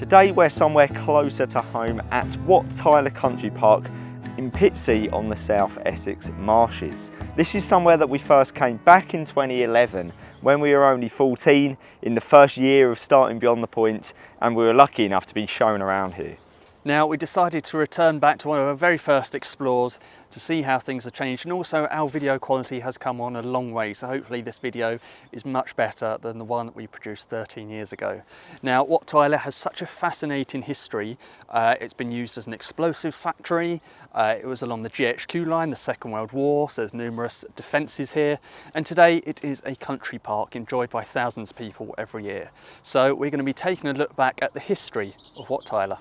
Today we're somewhere closer to home at Wat Tyler Country Park in Pitsea on the south-Essex marshes. This is somewhere that we first came back in 2011 when we were only 14, in the first year of starting Beyond the Point, and we were lucky enough to be shown around here. Now we decided to return back to one of our very first explores to see how things have changed, and also our video quality has come on a long way, so hopefully this video is much better than the one that we produced 13 years ago. Now Wat Tyler has such a fascinating history. It's been used as an explosives factory. It was along the GHQ line, the Second World War, so there's numerous defences here, and today it is a country park enjoyed by thousands of people every year. So we're going to be taking a look back at the history of Wat Tyler.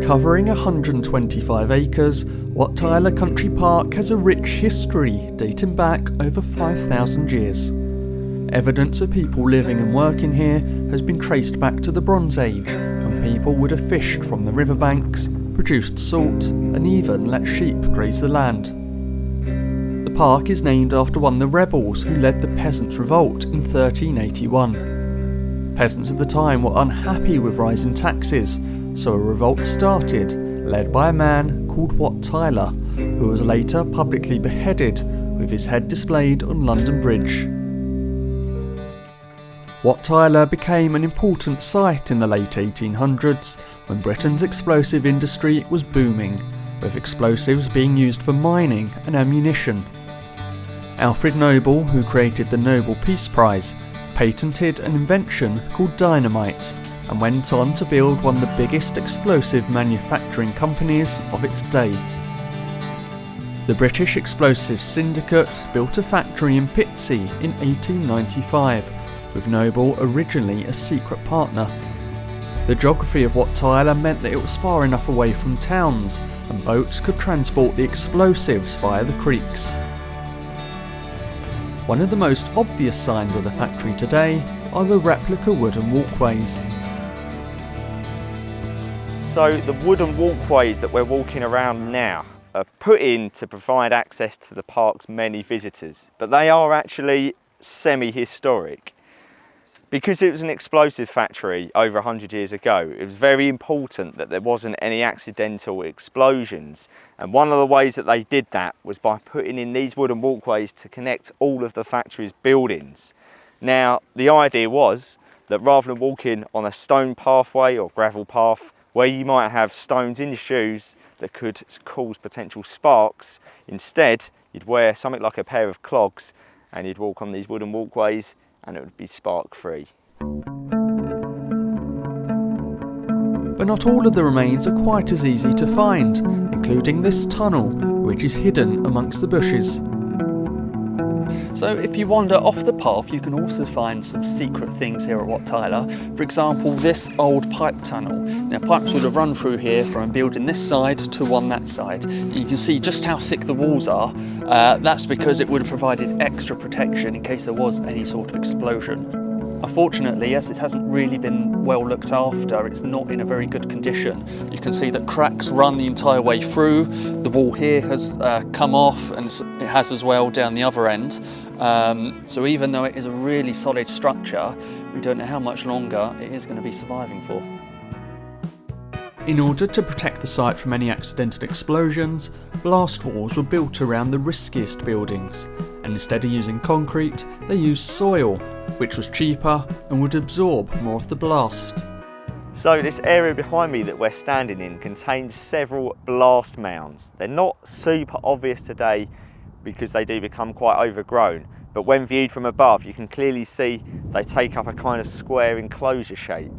Covering 125 acres, Wat Tyler Country Park has a rich history dating back over 5,000 years. Evidence of people living and working here has been traced back to the Bronze Age, when people would have fished from the riverbanks, produced salt, and even let sheep graze the land. The park is named after one of the rebels who led the Peasants' Revolt in 1381. Peasants at the time were unhappy with rising taxes, so a revolt started, led by a man called Wat Tyler, who was later publicly beheaded with his head displayed on London Bridge. Wat Tyler became an important site in the late 1800s when Britain's explosive industry was booming, with explosives being used for mining and ammunition. Alfred Noble, who created the Nobel Peace Prize, patented an invention called dynamite, and went on to build one of the biggest explosive manufacturing companies of its day. The British Explosives Syndicate built a factory in Pitsea in 1895, with Noble originally a secret partner. The geography of Wat Tyler meant that it was far enough away from towns, and boats could transport the explosives via the creeks. One of the most obvious signs of the factory today are the replica wooden walkways. So the wooden walkways that we're walking around now are put in to provide access to the park's many visitors, but they are actually semi-historic. Because it was an explosive factory over 100 years ago, it was very important that there wasn't any accidental explosions. And one of the ways that they did that was by putting in these wooden walkways to connect all of the factory's buildings. Now, the idea was that rather than walking on a stone pathway or gravel path, where you might have stones in your shoes that could cause potential sparks, instead you'd wear something like a pair of clogs and you'd walk on these wooden walkways and it would be spark free. But not all of the remains are quite as easy to find, including this tunnel, which is hidden amongst the bushes. So if you wander off the path, you can also find some secret things here at Wat Tyler. For example, this old pipe tunnel. Now pipes would have run through here from a building this side to one that side. You can see just how thick the walls are. That's because it would have provided extra protection in case there was any sort of explosion. Unfortunately, as it hasn't really been well looked after, it's not in a very good condition. You can see that cracks run the entire way through. The wall here has come off, and it has as well down the other end. So even though it is a really solid structure, we don't know how much longer it is going to be surviving for. In order to protect the site from any accidental explosions, blast walls were built around the riskiest buildings, and instead of using concrete, they used soil, which was cheaper and would absorb more of the blast. So this area behind me that we're standing in contains several blast mounds. They're not super obvious today because they do become quite overgrown, but when viewed from above you can clearly see they take up a kind of square enclosure shape.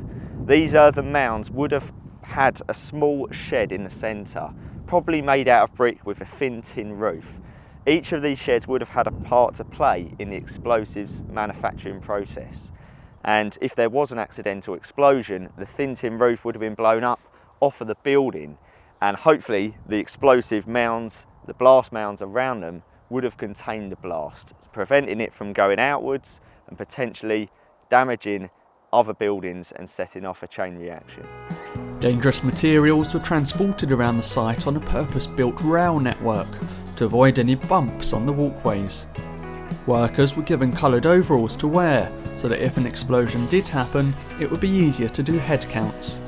These earthen mounds would have had a small shed in the centre, probably made out of brick with a thin tin roof. Each of these sheds would have had a part to play in the explosives manufacturing process. And if there was an accidental explosion, the thin tin roof would have been blown up off of the building, and hopefully the explosive mounds, the blast mounds around them, would have contained the blast, preventing it from going outwards and potentially damaging other buildings and setting off a chain reaction. Dangerous materials were transported around the site on a purpose-built rail network to avoid any bumps on the walkways. Workers were given coloured overalls to wear, so that if an explosion did happen, it would be easier to do head counts.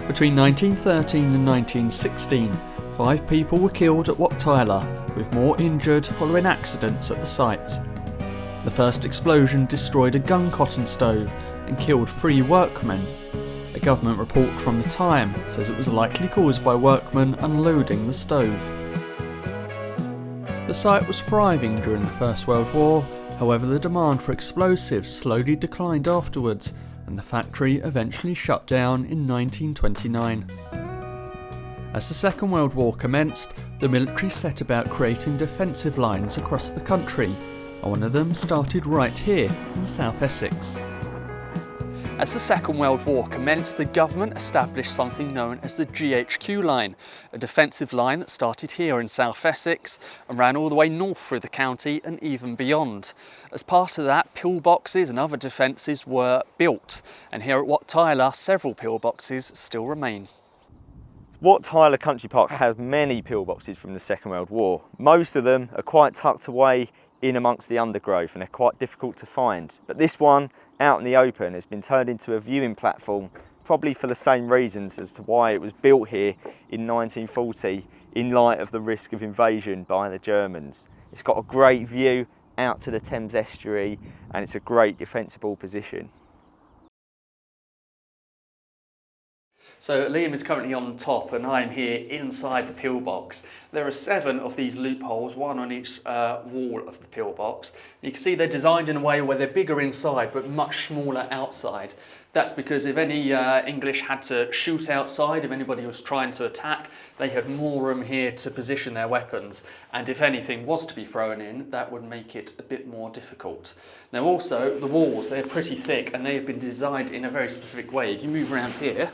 Between 1913 and 1916, 5 people were killed at Wat Tyler, with more injured following accidents at the site. The first explosion destroyed a gun cotton stove and killed 3 workmen. A government report from the time says it was likely caused by workmen unloading the stove. The site was thriving during the First World War, however the demand for explosives slowly declined afterwards, and the factory eventually shut down in 1929. As the Second World War commenced, the military set about creating defensive lines across the country, and one of them started right here in south-Essex. As the Second World War commenced, the government established something known as the GHQ line, a defensive line that started here in south-Essex and ran all the way north through the county and even beyond. As part of that, pillboxes and other defences were built, and here at Wat Tyler, several pillboxes still remain. Wat Tyler Country Park has many pillboxes from the Second World War. Most of them are quite tucked away in amongst the undergrowth and they're quite difficult to find. But this one, out in the open, has been turned into a viewing platform, probably for the same reasons as to why it was built here in 1940 in light of the risk of invasion by the Germans. It's got a great view out to the Thames estuary and it's a great defensible position. So Liam is currently on top and I'm here inside the pillbox. There are 7 of these loopholes, 1 on each wall of the pillbox. You can see they're designed in a way where they're bigger inside but much smaller outside. That's because if any English had to shoot outside, if anybody was trying to attack, they had more room here to position their weapons. And if anything was to be thrown in, that would make it a bit more difficult. Now also, the walls, they're pretty thick and they have been designed in a very specific way. If you move around here,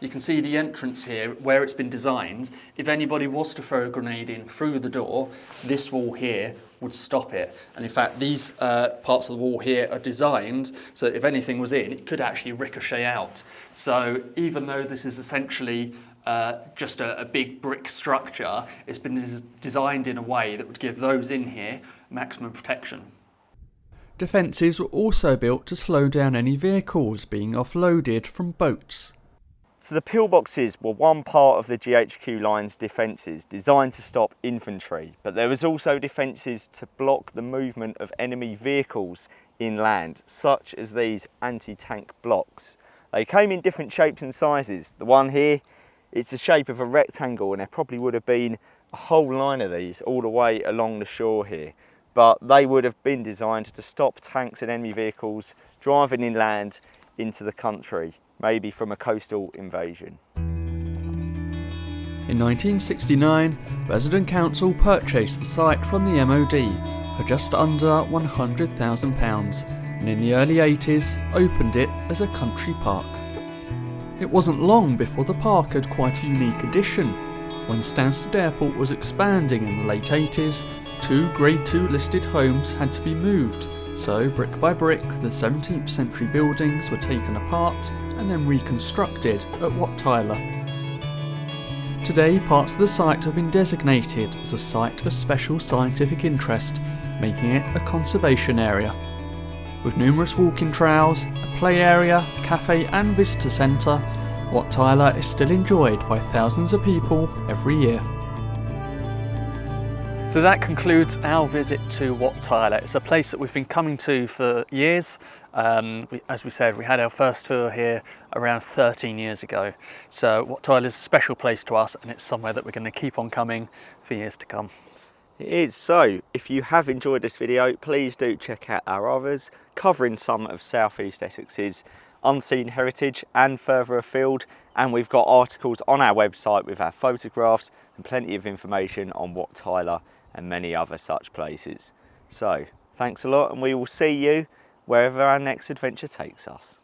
you can see the entrance here where it's been designed. If anybody was to throw a grenade in through the door, this wall here would stop it. And in fact, these parts of the wall here are designed so that if anything was in, it could actually ricochet out. So even though this is essentially just a big brick structure, it's been designed in a way that would give those in here maximum protection. Defences were also built to slow down any vehicles being offloaded from boats. So the pillboxes were one part of the GHQ line's defences, designed to stop infantry, but there was also defences to block the movement of enemy vehicles inland, such as these anti-tank blocks. They came in different shapes and sizes. The one here, it's the shape of a rectangle, and there probably would have been a whole line of these all the way along the shore here, but they would have been designed to stop tanks and enemy vehicles driving inland into the country, maybe from a coastal invasion. In 1969, Resident Council purchased the site from the MOD for just under £100,000 and in the early 80s opened it as a country park. It wasn't long before the park had quite a unique addition. When Stansted Airport was expanding in the late 80s, 2 Grade 2 listed homes had to be moved, so brick by brick the 17th century buildings were taken apart and then reconstructed at Wat Tyler. Today, parts of the site have been designated as a site of special scientific interest, making it a conservation area. With numerous walking trails, a play area, a cafe and visitor centre, Wat Tyler is still enjoyed by thousands of people every year. So that concludes our visit to Wat Tyler. It's a place that we've been coming to for years. As we said, we had our first tour here around 13 years ago. So Wat Tyler is a special place to us and it's somewhere that we're going to keep on coming for years to come. It is. So if you have enjoyed this video, please do check out our others covering some of South East Essex's unseen heritage and further afield, and we've got articles on our website with our photographs and plenty of information on Wat Tyler and many other such places. So thanks a lot, and we will see you wherever our next adventure takes us.